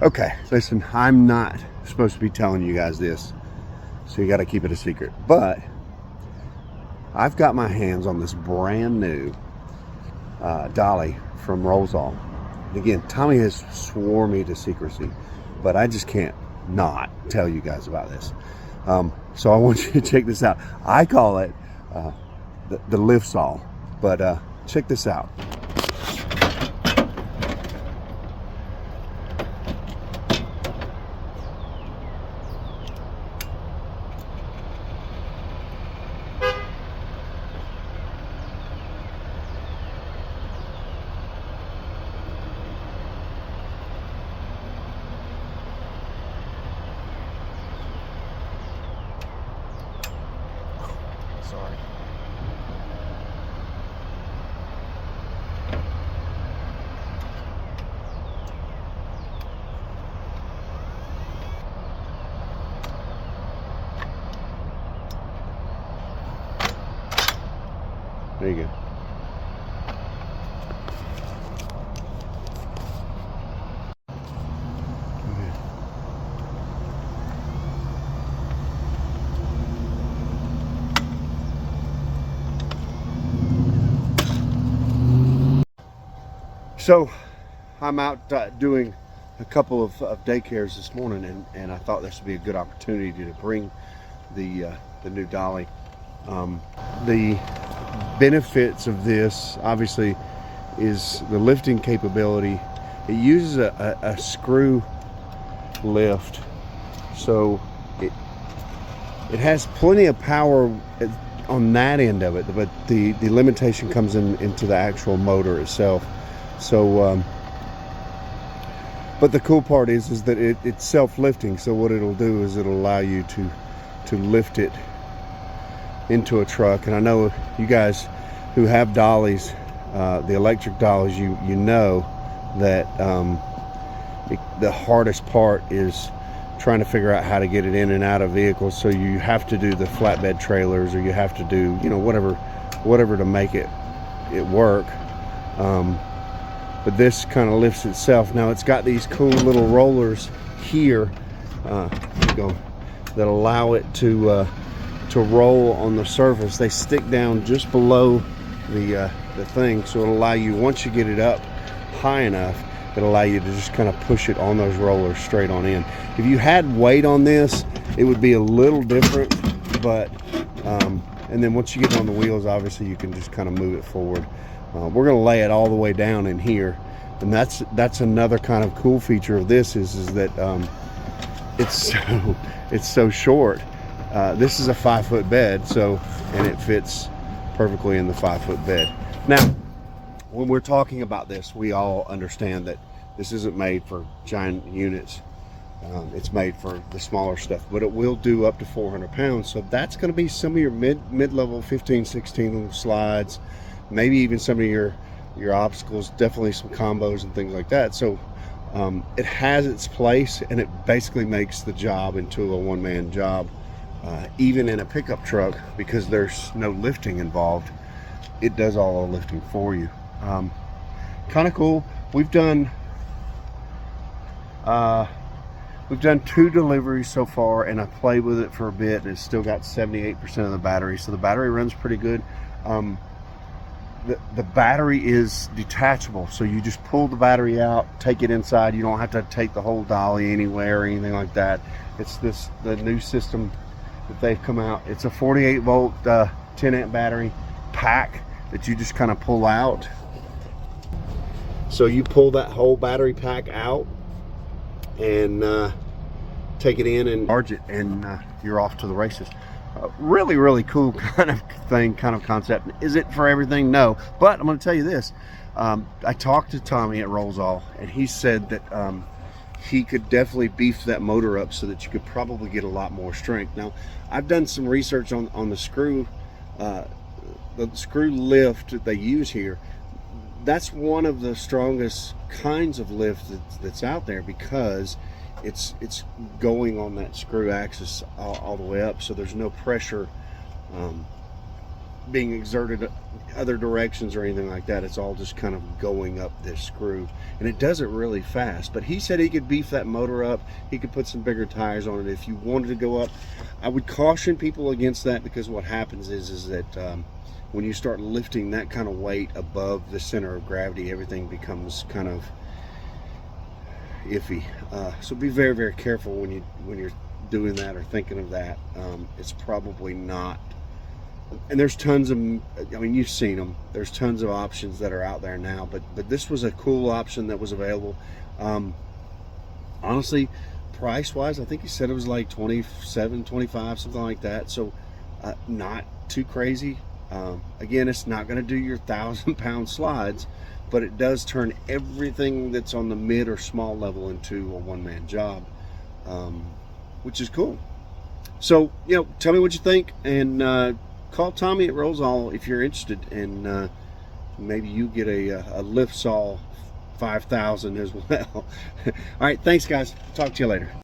Okay, listen, I'm not supposed to be telling you guys this, so you got to keep it a secret. But I've got my hands on this brand new dolly from Rollsall. And again, Tommy has swore me to secrecy, but I just can't not tell you guys about this. So I want you to check this out. I call it the Liftsall, but check this out. Sorry. There you go. So I'm out doing a couple of daycares this morning, and I thought this would be a good opportunity to bring the new dolly. The benefits of this obviously is the lifting capability. It uses a screw lift, so it has plenty of power on that end of it, but the limitation comes into the actual motor itself. So but the cool part is that it's self-lifting, so what it'll do is it'll allow you to lift it into a truck. And I know you guys who have dollies, the electric dollies, you know that the hardest part is trying to figure out how to get it in and out of vehicles. So you have to do the flatbed trailers, or you have to do, you know, whatever to make it work. But this kind of lifts itself. Now it's got these cool little rollers here that allow it to roll on the surface. They stick down just below the thing, so it'll allow you, once you get it up high enough, it'll allow you to just kind of push it on those rollers straight on in. If you had weight on this, it would be a little different, but and then once you get on the wheels, obviously you can just kind of move it forward. We're going to lay it all the way down in here, and that's another kind of cool feature of this is that it's so short. This is a 5-foot bed, and it fits perfectly in the 5-foot bed. Now, when we're talking about this, we all understand that this isn't made for giant units. It's made for the smaller stuff, but it will do up to 400 pounds. So that's going to be some of your mid-level 15, 16 slides, maybe even some of your obstacles, definitely some combos and things like that. So it has its place, and it basically makes the job into a one-man job. Even in a pickup truck, because there's no lifting involved, it does all the lifting for you. Kind of cool. We've done 2 deliveries so far, and I played with it for a bit, and it's still got 78% of the battery, so the battery runs pretty good. The battery is detachable, so you just pull the battery out, take it inside. You don't have to take the whole dolly anywhere or anything like that. It's the new system that they've come out. It's a 48 volt 10 amp battery pack that you just kind of pull out. So you pull that whole battery pack out and take it in and charge it, and you're off to the races. Really cool kind of thing, kind of concept. Is it for everything? No, but I'm going to tell you this. I talked to Tommy at Rollsall, and he said that he could definitely beef that motor up so that you could probably get a lot more strength. Now, I've done some research on the screw lift that they use here. That's one of the strongest kinds of lift that's out there, because it's going on that screw axis all the way up, so there's no pressure being exerted other directions or anything like that. It's all just kind of going up this screw, and it does it really fast. But he said he could beef that motor up. He could put some bigger tires on it if you wanted to go up. I would caution people against that, because what happens is that when you start lifting that kind of weight above the center of gravity, everything becomes kind of iffy. So be very, very careful when you're doing that or thinking of that. It's probably not. And there's tons of, I mean, you've seen them. There's tons of options that are out there now, but this was a cool option that was available. Honestly, price-wise, I think he said it was like 27, 25, something like that. So not too crazy. Again, it's not going to do your 1,000-pound slides, but it does turn everything that's on the mid or small level into a one-man job, which is cool. So, you know, tell me what you think, and call Tommy at Rollsall if you're interested, and maybe you get a Liftsall 5000 as well. All right, thanks guys. Talk to you later.